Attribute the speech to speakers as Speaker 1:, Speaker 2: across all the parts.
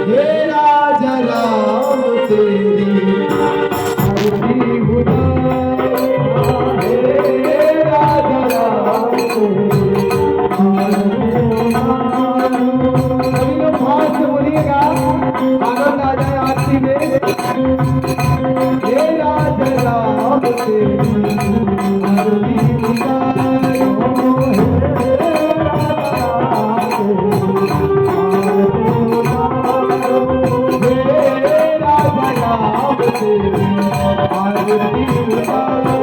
Speaker 1: हे राजा राम तेरी आरती उतारो, हे राजा राम तेरी सभी लोग भाव से बोलिएगा, आनंद आ जाए आरती में। हे राजा राम तेरी आरती उतारो, हे राजा राम तेरी आरती उतारो,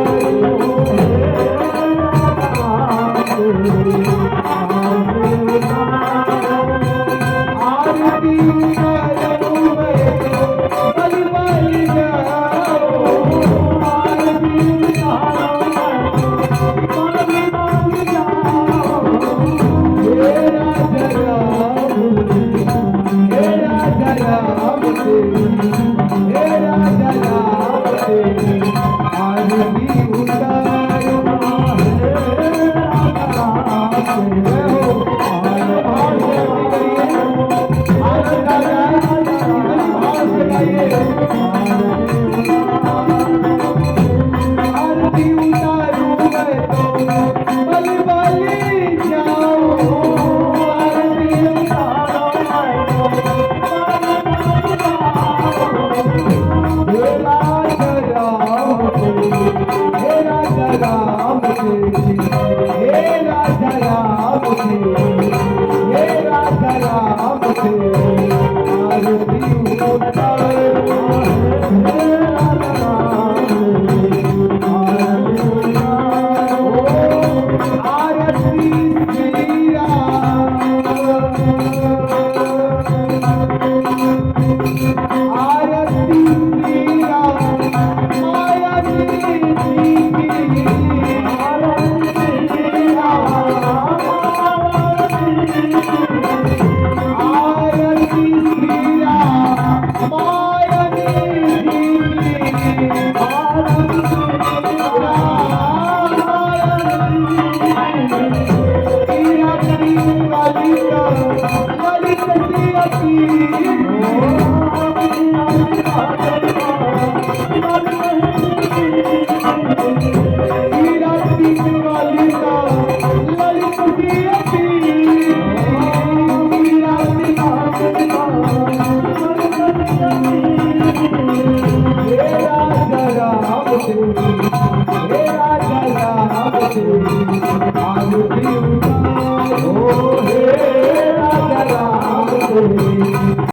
Speaker 1: आरती करूं मैं तो बल बल जाओ, आरती करूं मैं तो बल बल जाओ, हे राजा राम हे राजा राम तेरी, हे राजा राम तेरी आरती उतारो, हे राजा राम तेरी आरती उतारूं मैं तो बल बल जाऊं, आरती उतारूं मैं तो बल बल जाऊं, हे राजा राम तेरी, हे राजा राम तेरी, हे राजा राम तेरी, हे राजा राम तेरी आरती उतारो, हे राजा राम तेरी आरती उतारो, आरती श्री राम, आरती श्री राम माया जी की, आरती श्री राम आरती श्री राम माया जी की, आरती श्री राम माया जी की, ललित ललित श्री